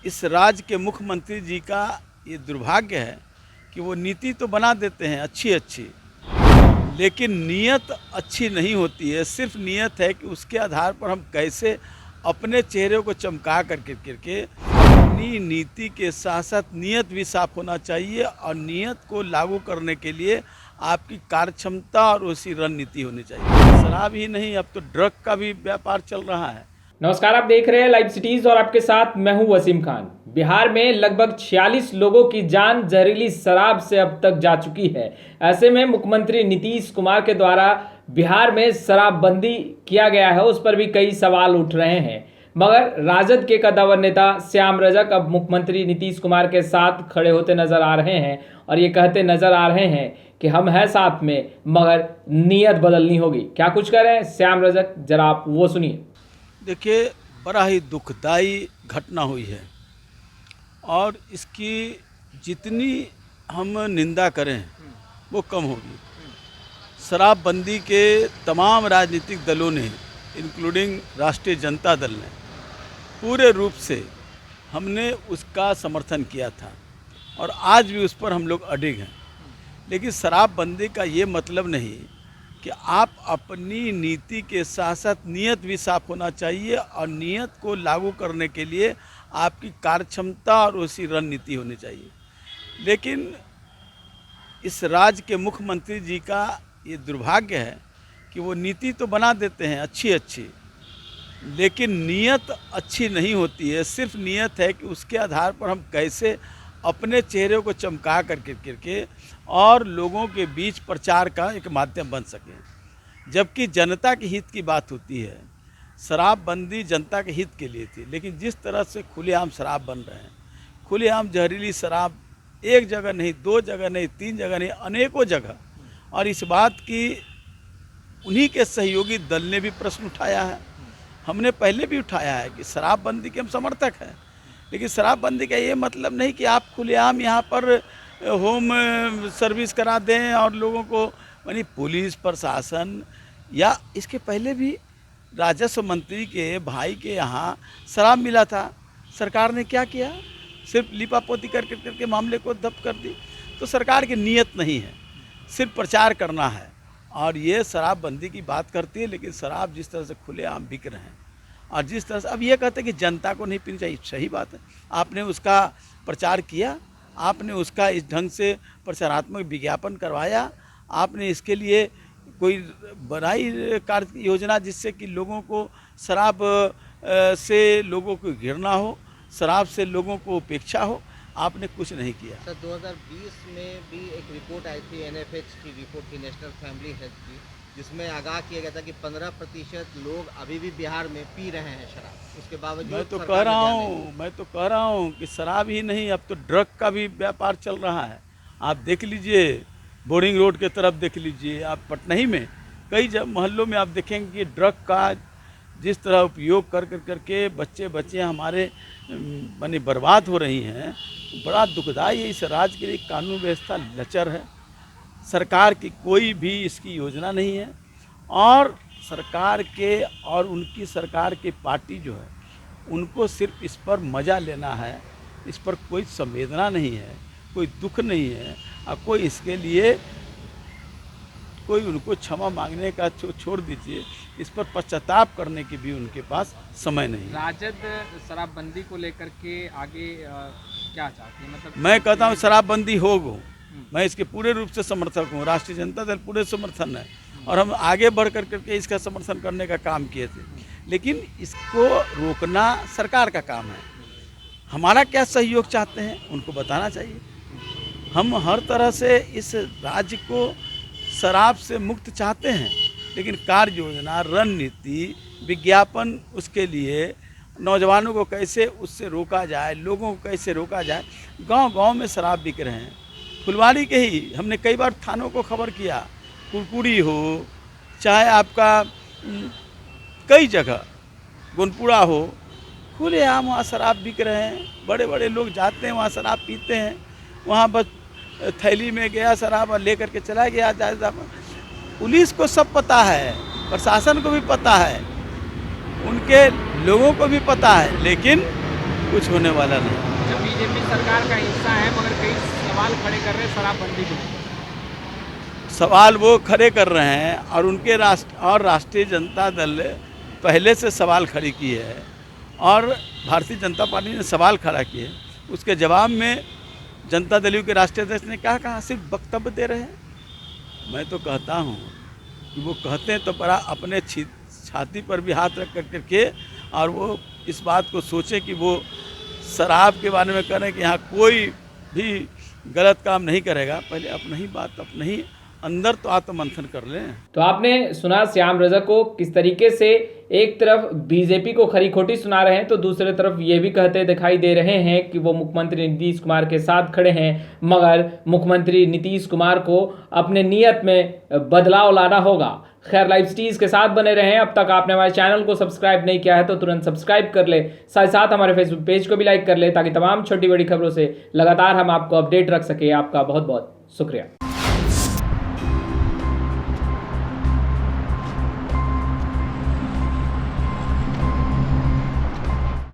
इस राज्य के मुख्यमंत्री जी का ये दुर्भाग्य है कि वो नीति तो बना देते हैं अच्छी अच्छी, लेकिन नीयत अच्छी नहीं होती है। सिर्फ नीयत है कि उसके आधार पर हम कैसे अपने चेहरे को चमका करके अपनी नीति के साथ साथ नीयत भी साफ होना चाहिए, और नीयत को लागू करने के लिए आपकी कार्यक्षमता और उसी रणनीति होनी चाहिए। शराब ही नहीं, अब तो ड्रग का भी व्यापार चल रहा है। नमस्कार, आप देख रहे हैं लाइव सिटीज और आपके साथ मैं हूं वसीम खान। बिहार में लगभग 46 लोगों की जान जहरीली शराब से अब तक जा चुकी है। ऐसे में मुख्यमंत्री नीतीश कुमार के द्वारा बिहार में शराबबंदी किया गया है, उस पर भी कई सवाल उठ रहे हैं। मगर राजद के कद्दावर नेता श्याम रजक अब मुख्यमंत्री नीतीश कुमार के साथ खड़े होते नजर आ रहे हैं और ये कहते नजर आ रहे हैं कि हम हैं साथ में, मगर नीयत बदलनी होगी। क्या कुछ कह रहे हैं श्याम रजक, जरा आप वो सुनिए। देखिए, बड़ा ही दुखदाई घटना हुई है और इसकी जितनी हम निंदा करें वो कम होगी। शराबबंदी के तमाम राजनीतिक दलों ने, इंक्लूडिंग राष्ट्रीय जनता दल ने, पूरे रूप से हमने उसका समर्थन किया था और आज भी उस पर हम लोग अडिग हैं। लेकिन शराबबंदी का ये मतलब नहीं कि आप अपनी नीति के साथ साथ नीयत भी साफ होना चाहिए, और नीयत को लागू करने के लिए आपकी कार्यक्षमता और उसी रणनीति होनी चाहिए। लेकिन इस राज्य के मुख्यमंत्री जी का ये दुर्भाग्य है कि वो नीति तो बना देते हैं अच्छी अच्छी, लेकिन नीयत अच्छी नहीं होती है। सिर्फ नीयत है कि उसके आधार पर हम कैसे अपने चेहरे को चमका करके और लोगों के बीच प्रचार का एक माध्यम बन सके। जबकि जनता के हित की बात होती है। शराबबंदी जनता के हित के लिए थी, लेकिन जिस तरह से खुलेआम शराब बन रहे हैं, खुलेआम जहरीली शराब, एक जगह नहीं, दो जगह नहीं, तीन जगह नहीं, अनेकों जगह, और इस बात की उन्हीं के सहयोगी दल ने भी प्रश्न उठाया है। हमने पहले भी उठाया है कि शराबबंदी के हम समर्थक हैं, लेकिन शराबबंदी का ये मतलब नहीं कि आप खुलेआम यहाँ पर होम सर्विस करा दें और लोगों को, यानी पुलिस प्रशासन, या इसके पहले भी राजस्व मंत्री के भाई के यहाँ शराब मिला था। सरकार ने क्या किया? सिर्फ लिपापोती करके मामले को दब कर दी। तो सरकार की नीयत नहीं है, सिर्फ प्रचार करना है। और ये शराबबंदी की बात करती है, लेकिन शराब जिस तरह से खुलेआम बिक रहे हैं और जिस तरह से अब ये कहते हैं कि जनता को नहीं पीनी चाहिए, सही बात है। आपने उसका प्रचार किया, आपने उसका इस ढंग से प्रचारात्मक विज्ञापन करवाया, आपने इसके लिए कोई बनाई कार्य योजना जिससे कि लोगों को शराब से लोगों को घृणा हो, शराब से लोगों को उपेक्षा हो, आपने कुछ नहीं किया। सर, 2020 में भी एक रिपोर्ट आई थी, NFH की रिपोर्ट थी, नेशनल फैमिली हेल्थ की, जिसमें आगाह किया गया था कि 15% लोग अभी भी बिहार में पी रहे हैं शराब। उसके बावजूद मैं तो कह रहा हूँ कि शराब ही नहीं, अब तो ड्रग का भी व्यापार चल रहा है। आप देख लीजिए, बोर्डिंग रोड के तरफ देख लीजिए, आप पटना ही में कई मोहल्लों में आप देखेंगे कि ड्रग का जिस तरह उपयोग करके बच्चे हमारे माने बर्बाद हो रही हैं। बड़ा दुखदाई है। इस राज्य के लिए कानून व्यवस्था लचर है, सरकार की कोई भी इसकी योजना नहीं है, और सरकार के और उनकी सरकार की पार्टी जो है, उनको सिर्फ इस पर मज़ा लेना है, इस पर कोई संवेदना नहीं है, कोई दुख नहीं है, और कोई इसके लिए कोई उनको क्षमा मांगने का छोड़ दीजिए, इस पर पश्चाताप करने की भी उनके पास समय नहीं। राजद शराबबंदी को लेकर के आगे क्या चाहती है? मतलब मैं कहता हूँ शराबबंदी हो, मैं इसके पूरे रूप से समर्थक हूँ। राष्ट्रीय जनता दल पूरे समर्थन है और हम आगे बढ़ करके इसका समर्थन करने का काम किए थे, लेकिन इसको रोकना सरकार का काम है। हमारा क्या सहयोग चाहते हैं उनको बताना चाहिए। हम हर तरह से इस राज्य को शराब से मुक्त चाहते हैं, लेकिन कार्य योजना, रणनीति, विज्ञापन, उसके लिए नौजवानों को कैसे उससे रोका जाए, लोगों को कैसे रोका जाए। गांव-गांव में शराब बिक रहे हैं। फुलवारी के ही हमने कई बार थानों को खबर किया, कुरकुरी हो, चाहे आपका कई जगह गोनपुरा हो, खुलेआम वहाँ शराब बिक रहे हैं। बड़े बड़े लोग जाते हैं वहाँ, शराब पीते हैं, वहाँ बस थैली में गया शराब और लेकर के चला गया। पुलिस को सब पता है, प्रशासन को भी पता है, उनके लोगों को भी पता है, लेकिन कुछ होने वाला नहीं। जब बीजेपी सरकार का हिस्सा है मगर कई सवाल खड़े कर रहे हैं शराबबंदी को लेकर। सवाल वो खड़े कर रहे हैं और उनके राष्ट्रीय जनता दल पहले से सवाल खड़ी की है और भारतीय जनता पार्टी ने सवाल खड़ा किए, उसके जवाब में जनता दल के राष्ट्रीय अध्यक्ष ने क्या कहा? सिर्फ वक्तव्य दे रहे हैं। मैं तो कहता हूँ कि वो कहते हैं तो बड़ा अपने छाती पर भी हाथ रख करके और वो इस बात को सोचें कि वो शराब के बारे में करें कि यहाँ कोई भी गलत काम नहीं करेगा। पहले अपना ही बात अपने ही अंदर तो आत्ममंथन कर लें। तो आपने सुना श्याम रजक को किस तरीके से एक तरफ बीजेपी को खरी खोटी सुना रहे हैं तो दूसरी तरफ ये भी कहते दिखाई दे रहे हैं कि वो मुख्यमंत्री नीतीश कुमार के साथ खड़े हैं, मगर मुख्यमंत्री नीतीश कुमार को अपने नियत में बदलाव लाना होगा। खैर, लाइव सिटीज के साथ बने रहें। अब तक आपने हमारे चैनल को सब्सक्राइब नहीं किया है तो तुरंत सब्सक्राइब कर ले, साथ साथ हमारे फेसबुक पेज को भी लाइक कर ले ताकि तमाम छोटी बड़ी खबरों से लगातार हम आपको अपडेट रख सके। आपका बहुत बहुत शुक्रिया।